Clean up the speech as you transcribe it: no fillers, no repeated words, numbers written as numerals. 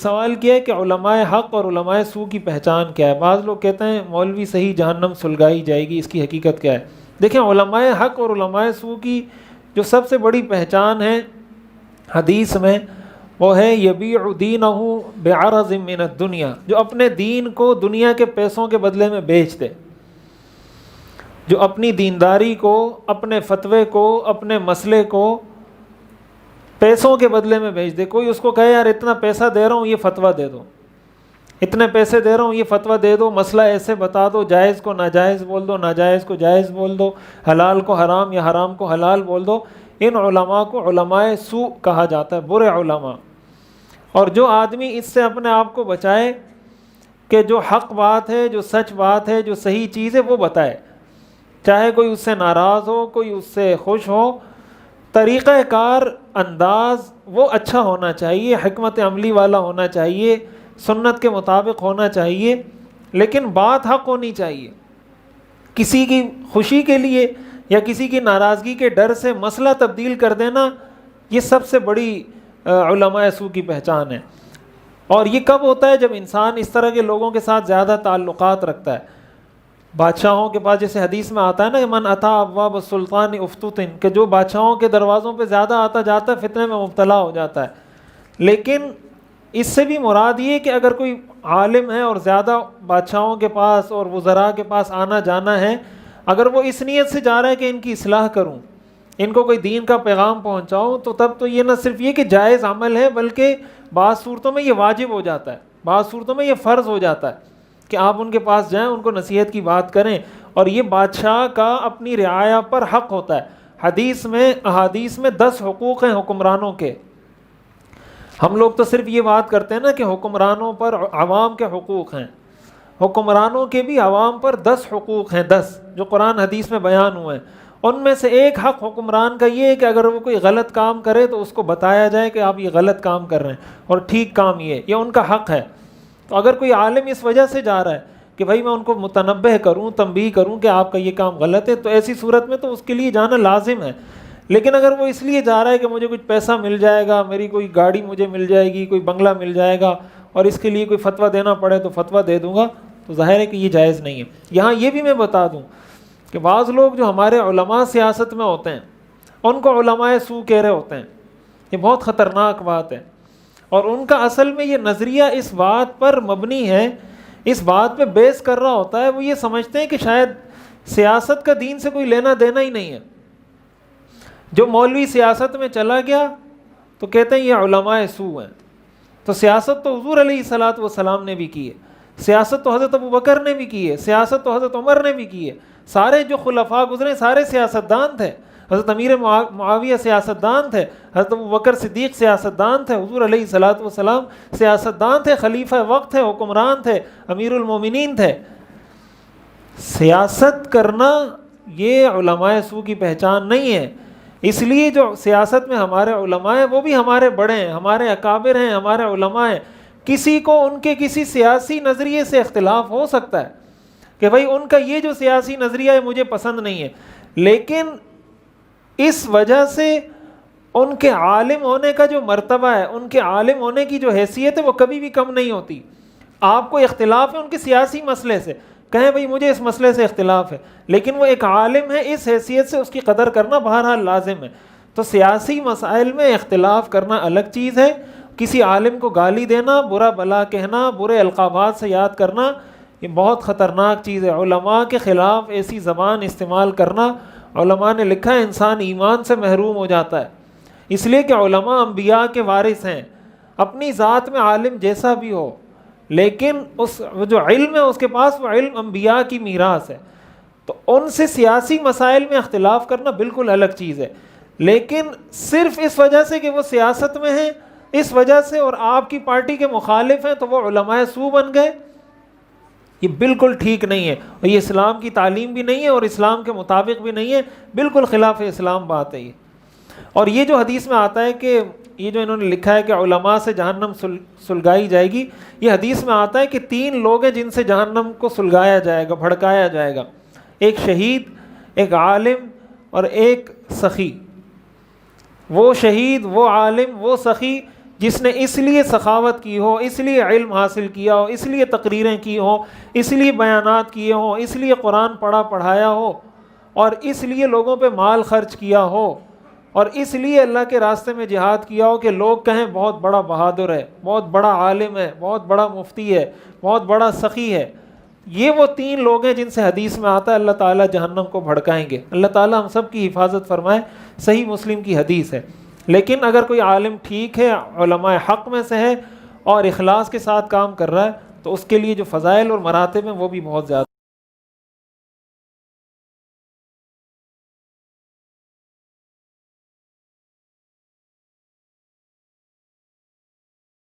ایک سوال کیا ہے کہ علماء حق اور علماء سو کی پہچان کیا ہے؟ بعض لوگ کہتے ہیں مولوی صحیح جہنم سلگائی جائے گی، اس کی حقیقت کیا ہے؟ دیکھیں، علماء حق اور علماء سو کی جو سب سے بڑی پہچان ہے حدیث میں، وہ ہے یبیع دینہ بعرض من الدنیا، جو اپنے دین کو دنیا کے پیسوں کے بدلے میں بیچ دے، جو اپنی دینداری کو، اپنے فتوے کو، اپنے مسئلے کو پیسوں کے بدلے میں بیچ دے۔ کوئی اس کو کہے یار اتنا پیسہ دے رہا ہوں یہ فتویٰ دے دو، اتنے پیسے دے رہا ہوں یہ فتویٰ دے دو، مسئلہ ایسے بتا دو، جائز کو ناجائز بول دو، ناجائز کو جائز بول دو، حلال کو حرام یا حرام کو حلال بول دو، ان علماء کو علماء سوء کہا جاتا ہے، برے علماء۔ اور جو آدمی اس سے اپنے آپ کو بچائے کہ جو حق بات ہے، جو سچ بات ہے، جو صحیح چیز ہے وہ بتائے، چاہے کوئی اس سے ناراض ہو، کوئی اس سے خوش ہو، طریقہ کار انداز وہ اچھا ہونا چاہیے، حکمت عملی والا ہونا چاہیے، سنت کے مطابق ہونا چاہیے، لیکن بات حق ہونی چاہیے۔ کسی کی خوشی کے لیے یا کسی کی ناراضگی کے ڈر سے مسئلہ تبدیل کر دینا، یہ سب سے بڑی علماء سوء کی پہچان ہے۔ اور یہ کب ہوتا ہے؟ جب انسان اس طرح کے لوگوں کے ساتھ زیادہ تعلقات رکھتا ہے۔ بادشاہوں کے پاس جیسے حدیث میں آتا ہے نا کہ من اتی ابواب السلطان افتتن، کہ جو بادشاہوں کے دروازوں پہ زیادہ آتا جاتا ہے فتنے میں مبتلا ہو جاتا ہے۔ لیکن اس سے بھی مراد یہ کہ اگر کوئی عالم ہے اور زیادہ بادشاہوں کے پاس اور وزراء کے پاس آنا جانا ہے، اگر وہ اس نیت سے جا رہا ہے کہ ان کی اصلاح کروں، ان کو کوئی دین کا پیغام پہنچاؤں، تو تب تو یہ نہ صرف یہ کہ جائز عمل ہے، بلکہ بعض صورتوں میں یہ واجب ہو جاتا ہے، بعض صورتوں میں یہ فرض ہو جاتا ہے کہ آپ ان کے پاس جائیں، ان کو نصیحت کی بات کریں۔ اور یہ بادشاہ کا اپنی رعایا پر حق ہوتا ہے۔ حدیث میں، احادیث میں 10 حقوق ہیں حکمرانوں کے۔ ہم لوگ تو صرف یہ بات کرتے ہیں نا کہ حکمرانوں پر عوام کے حقوق ہیں، حکمرانوں کے بھی عوام پر 10 حقوق ہیں، 10 جو قرآن حدیث میں بیان ہوئے ہیں۔ ان میں سے ایک حق حکمران کا یہ ہے کہ اگر وہ کوئی غلط کام کرے تو اس کو بتایا جائے کہ آپ یہ غلط کام کر رہے ہیں اور ٹھیک کام یہ ان کا حق ہے۔ تو اگر کوئی عالم اس وجہ سے جا رہا ہے کہ بھائی میں ان کو متنبہ کروں، تنبیہ کروں کہ آپ کا یہ کام غلط ہے، تو ایسی صورت میں تو اس کے لیے جانا لازم ہے۔ لیکن اگر وہ اس لیے جا رہا ہے کہ مجھے کچھ پیسہ مل جائے گا، میری کوئی گاڑی مجھے مل جائے گی، کوئی بنگلہ مل جائے گا، اور اس کے لیے کوئی فتویٰ دینا پڑے تو فتویٰ دے دوں گا، تو ظاہر ہے کہ یہ جائز نہیں ہے۔ یہاں یہ بھی میں بتا دوں کہ بعض لوگ جو ہمارے علماء سیاست میں ہوتے ہیں ان کو علماء سوء کہہ رہے ہوتے ہیں، یہ بہت خطرناک بات ہے۔ اور ان کا اصل میں یہ نظریہ اس بات پر مبنی ہے، اس بات پہ بیس کر رہا ہوتا ہے، وہ یہ سمجھتے ہیں کہ شاید سیاست کا دین سے کوئی لینا دینا ہی نہیں ہے۔ جو مولوی سیاست میں چلا گیا تو کہتے ہیں یہ علماء سوء ہیں۔ تو سیاست تو حضور علیہ الصلوۃ والسلام نے بھی کی ہے، سیاست تو حضرت ابوبکر نے بھی کی ہے، سیاست تو حضرت عمر نے بھی کی ہے، سارے جو خلفاء گزرے سارے سیاستدان تھے۔ حضرت امیر معاویہ سیاستدان تھے، حضرت ابوبکر صدیق سیاستدان تھے، حضور علیہ الصلوۃ والسلام سیاستدان تھے، خلیفہ وقت تھے، حکمران تھے، امیر المومنین تھے۔ سیاست کرنا یہ علماء سوء کی پہچان نہیں ہے۔ اس لیے جو سیاست میں ہمارے علماء ہیں وہ بھی ہمارے بڑے ہیں، ہمارے اکابر ہیں، ہمارے علماء ہیں۔ کسی کو ان کے کسی سیاسی نظریے سے اختلاف ہو سکتا ہے کہ بھائی ان کا یہ جو سیاسی نظریہ ہے مجھے پسند نہیں ہے، لیکن اس وجہ سے ان کے عالم ہونے کا جو مرتبہ ہے، ان کے عالم ہونے کی جو حیثیت ہے وہ کبھی بھی کم نہیں ہوتی۔ آپ کو اختلاف ہے ان کے سیاسی مسئلے سے، کہیں بھئی مجھے اس مسئلے سے اختلاف ہے، لیکن وہ ایک عالم ہے، اس حیثیت سے اس کی قدر کرنا بہرحال لازم ہے۔ تو سیاسی مسائل میں اختلاف کرنا الگ چیز ہے، کسی عالم کو گالی دینا، برا بلا کہنا، برے القابات سے یاد کرنا، یہ بہت خطرناک چیز ہے۔ علماء کے خلاف ایسی زبان استعمال کرنا، علماء نے لکھا ہے انسان ایمان سے محروم ہو جاتا ہے، اس لیے کہ علماء انبیاء کے وارث ہیں۔ اپنی ذات میں عالم جیسا بھی ہو، لیکن اس جو علم ہے اس کے پاس وہ علم انبیاء کی میراث ہے، تو ان سے سیاسی مسائل میں اختلاف کرنا بالکل الگ چیز ہے۔ لیکن صرف اس وجہ سے کہ وہ سیاست میں ہیں، اس وجہ سے اور آپ کی پارٹی کے مخالف ہیں تو وہ علماء سوء بن گئے، یہ بالکل ٹھیک نہیں ہے، اور یہ اسلام کی تعلیم بھی نہیں ہے اور اسلام کے مطابق بھی نہیں ہے، بالکل خلاف اسلام بات ہے یہ۔ اور یہ جو حدیث میں آتا ہے کہ یہ جو انہوں نے لکھا ہے کہ علماء سے جہنم سلگائی جائے گی، یہ حدیث میں آتا ہے کہ 3 لوگ ہیں جن سے جہنم کو سلگایا جائے گا، بھڑکایا جائے گا، ایک شہید، ایک عالم اور ایک سخی۔ وہ شہید، وہ عالم، وہ سخی جس نے اس لیے سخاوت کی ہو، اس لیے علم حاصل کیا ہو، اس لیے تقریریں کی ہوں، اس لیے بیانات کیے ہوں، اس لیے قرآن پڑھایا ہو، اور اس لیے لوگوں پہ مال خرچ کیا ہو، اور اس لیے اللہ کے راستے میں جہاد کیا ہو کہ لوگ کہیں بہت بڑا بہادر ہے، بہت بڑا عالم ہے، بہت بڑا مفتی ہے، بہت بڑا سخی ہے. یہ وہ 3 لوگ ہیں جن سے حدیث میں آتا ہے اللہ تعالیٰ جہنم کو بھڑکائیں گے. اللہ تعالیٰ ہم سب کی حفاظت فرمائے. صحیح مسلم کی حدیث ہے. لیکن اگر کوئی عالم ٹھیک ہے، علماء حق میں سے ہے، اور اخلاص کے ساتھ کام کر رہا ہے، تو اس کے لیے جو فضائل اور مراتب ہیں وہ بھی بہت زیادہ